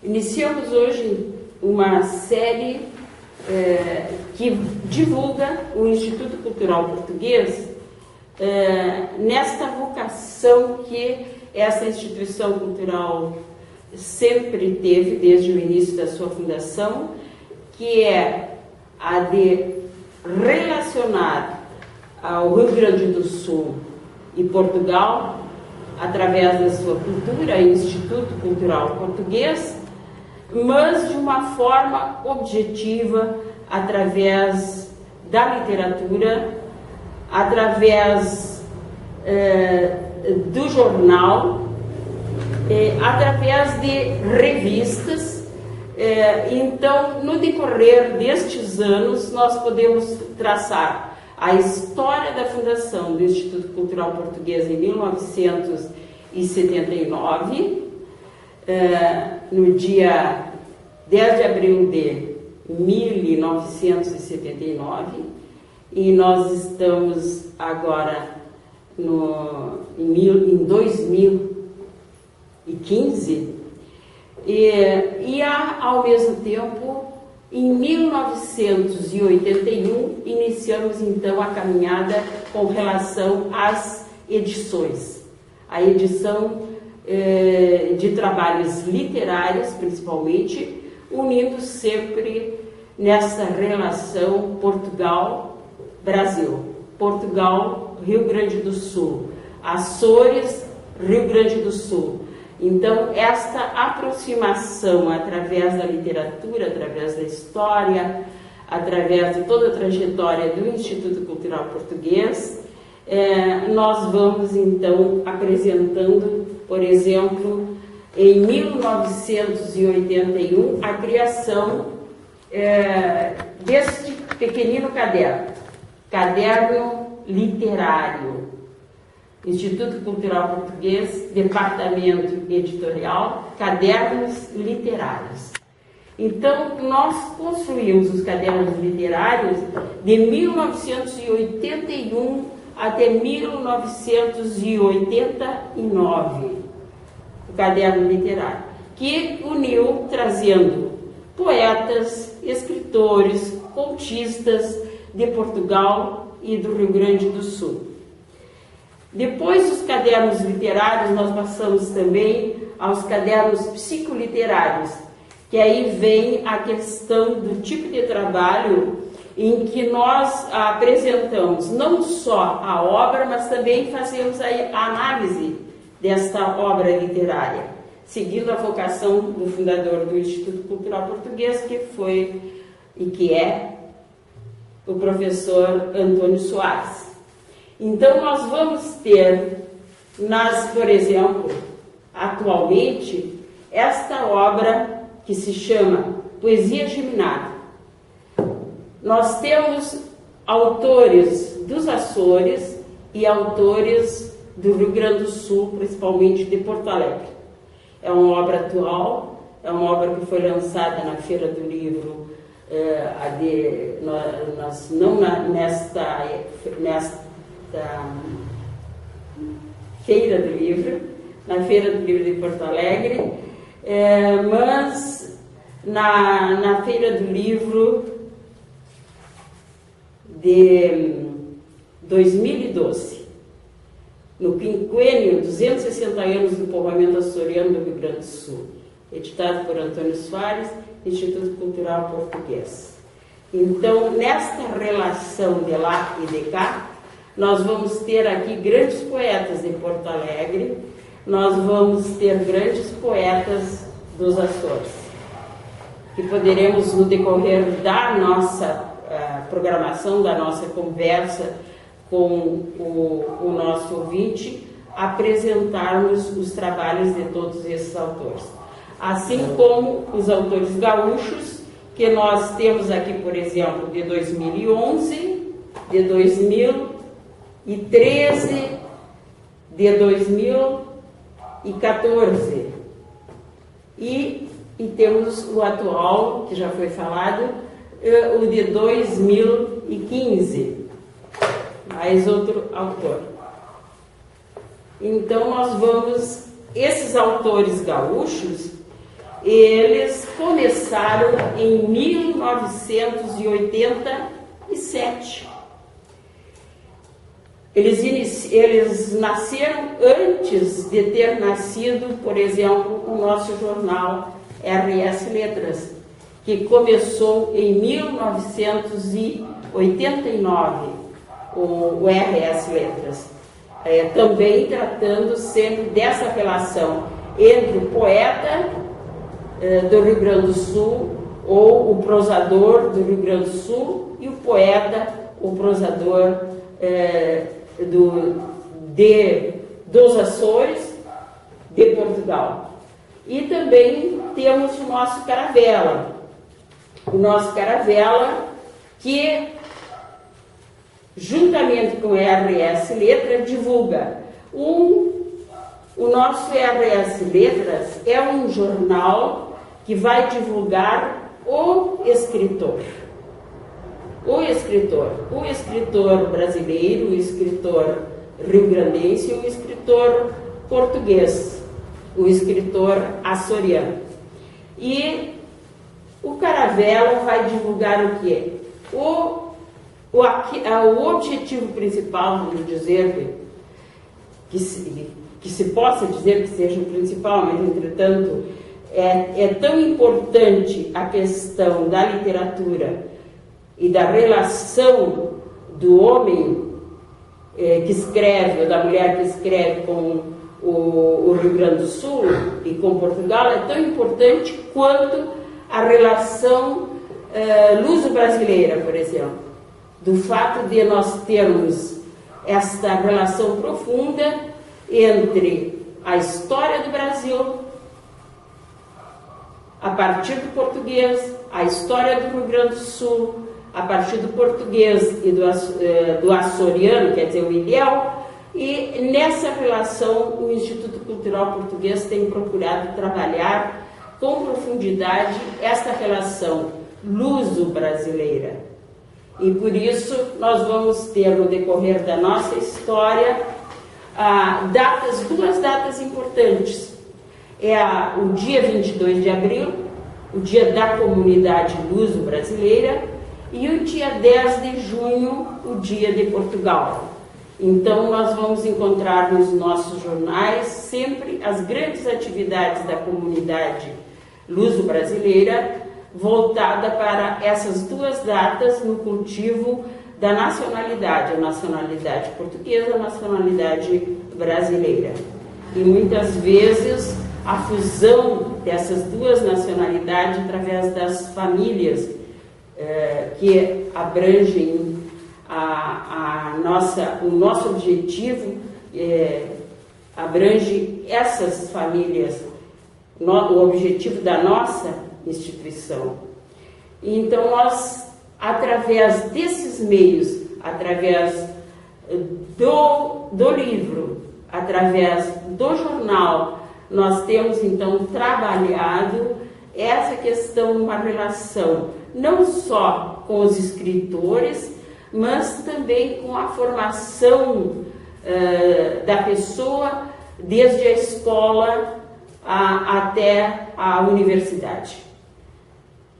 Iniciamos hoje uma série que divulga o Instituto Cultural Português nesta vocação que essa instituição cultural sempre teve desde o início da sua fundação, que é a de relacionar ao Rio Grande do Sul e Portugal através da sua cultura, Instituto Cultural Português, mas de uma forma objetiva, através da literatura, através do jornal, através de revistas. Então, no decorrer destes anos, nós podemos traçar a história da fundação do Instituto Cultural Português em 1979, no dia 10 de abril de 1979, e nós estamos agora em 2015, e ao mesmo tempo, em 1981, iniciamos então a caminhada com relação às edições. A edição de trabalhos literários, principalmente, unindo sempre nessa relação Portugal-Brasil, Portugal-Rio Grande do Sul, Açores-Rio Grande do Sul. Então, esta aproximação através da literatura, através da história, através de toda a trajetória do Instituto Cultural Português, nós vamos então apresentando, por exemplo, em 1981, a criação deste pequenino caderno literário. Instituto Cultural Português, Departamento Editorial, Cadernos Literários. Então, nós construímos os cadernos literários de 1981 até 1989, o caderno literário, que uniu, trazendo poetas, escritores, contistas de Portugal e do Rio Grande do Sul. Depois dos cadernos literários, nós passamos também aos cadernos psicoliterários, que aí vem a questão do tipo de trabalho em que nós apresentamos não só a obra, mas também fazemos a análise desta obra literária, seguindo a vocação do fundador do Instituto Cultural Português, que foi e que é o professor Antônio Soares. Então, nós vamos ter, por exemplo, atualmente, esta obra que se chama Poesia Geminada. Nós temos autores dos Açores e autores do Rio Grande do Sul, principalmente de Porto Alegre. É uma obra atual, é uma obra que foi lançada na Feira do Livro, nesta Feira do Livro, na Feira do Livro de Porto Alegre, mas na Feira do Livro de 2012, no quinquênio 260 anos do povoamento açoriano do Rio Grande do Sul, editado por Antônio Soares, Instituto Cultural Português. Então, nesta relação de lá e de cá, nós vamos ter aqui grandes poetas de Porto Alegre, nós vamos ter grandes poetas dos Açores, que poderemos, no decorrer da nossa programação, da nossa conversa com o nosso ouvinte, apresentarmos os trabalhos de todos esses autores. Assim como os autores gaúchos, que nós temos aqui, por exemplo, de 2011, de 2013, de 2014. E temos o atual, que já foi falado, o de 2015, mais outro autor. Então, nós vamos... Esses autores gaúchos, eles começaram em 1987. Eles nasceram antes de ter nascido, por exemplo, o nosso jornal RS Letras, que começou em 1989, o RS Letras, também tratando sempre dessa relação entre o poeta do Rio Grande do Sul, ou o prosador do Rio Grande do Sul, e o poeta, o prosador dos Açores, de Portugal. E também temos o nosso Caravela. O nosso Caravela, que, juntamente com o RS Letras, divulga o nosso RS Letras é um jornal que vai divulgar o escritor. O escritor brasileiro, o escritor rio-grandense e o escritor português, o escritor açoriano. E o Caravela vai divulgar o quê? O objetivo principal, vamos dizer, que se possa dizer que seja o principal, mas, entretanto, é tão importante a questão da literatura e da relação do homem que escreve, ou da mulher que escreve com o Rio Grande do Sul e com Portugal, é tão importante quanto a relação luso-brasileira, por exemplo. Do fato de nós termos esta relação profunda entre a história do Brasil, a partir do português, a história do Rio Grande do Sul, a partir do português e do açoriano, quer dizer, o Ilhéu, e nessa relação o Instituto Cultural Português tem procurado trabalhar com profundidade esta relação luso-brasileira. E por isso nós vamos ter no decorrer da nossa história duas datas importantes. O dia 22 de abril, o dia da comunidade luso-brasileira, e o dia 10 de junho, o dia de Portugal. Então nós vamos encontrar nos nossos jornais sempre as grandes atividades da comunidade luso-brasileira, voltada para essas duas datas no cultivo da nacionalidade, a nacionalidade portuguesa, a nacionalidade brasileira. E muitas vezes a fusão dessas duas nacionalidades através das famílias que abrangem o nosso objetivo, abrange essas famílias, o objetivo da nossa instituição. Então nós, através desses meios, através do livro, através do jornal, nós temos então trabalhado essa questão, uma relação não só com os escritores, mas também com a formação da pessoa, desde a escola até a universidade.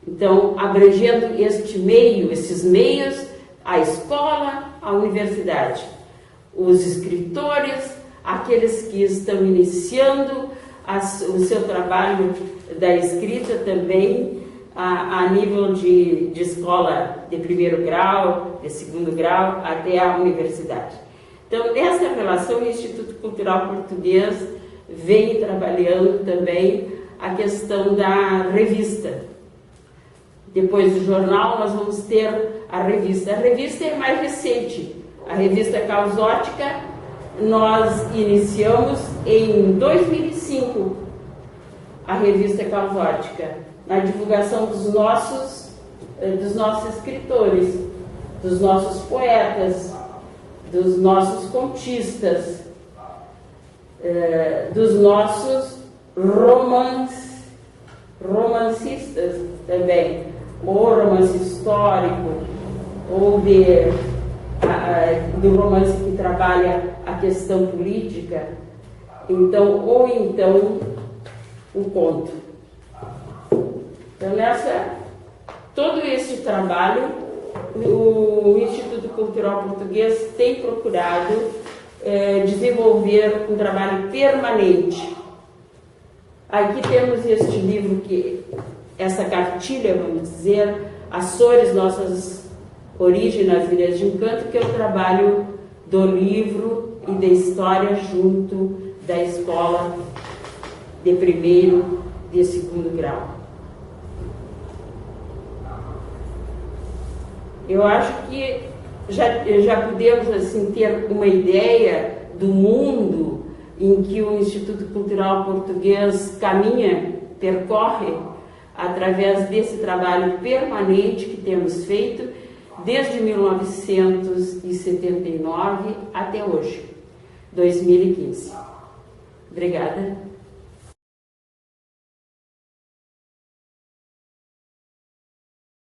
Então, abrangendo esses meios, a escola, a universidade, os escritores, aqueles que estão iniciando o seu trabalho da escrita também, a nível de escola de primeiro grau, de segundo grau, até a universidade. Então, nessa relação, o Instituto Cultural Português vem trabalhando também a questão da revista. Depois do jornal, nós vamos ter a revista. A revista é mais recente. A revista Causótica, nós iniciamos em 2005, a revista Causótica, na divulgação dos nossos escritores, dos nossos poetas, dos nossos contistas, dos nossos romancistas também, ou romance histórico, ou do romance que trabalha a questão política, ou então o conto. Então, todo esse trabalho, o Instituto Cultural Português tem procurado desenvolver um trabalho permanente. Aqui temos este livro, essa cartilha, vamos dizer, Açores, Nossas Origens nas Ilhas de Encanto, que é o trabalho do livro e da história junto da escola de primeiro e segundo grau. Eu acho que já podemos assim, ter uma ideia do mundo em que o Instituto Cultural Português percorre através desse trabalho permanente que temos feito desde 1979 até hoje, 2015. Obrigada.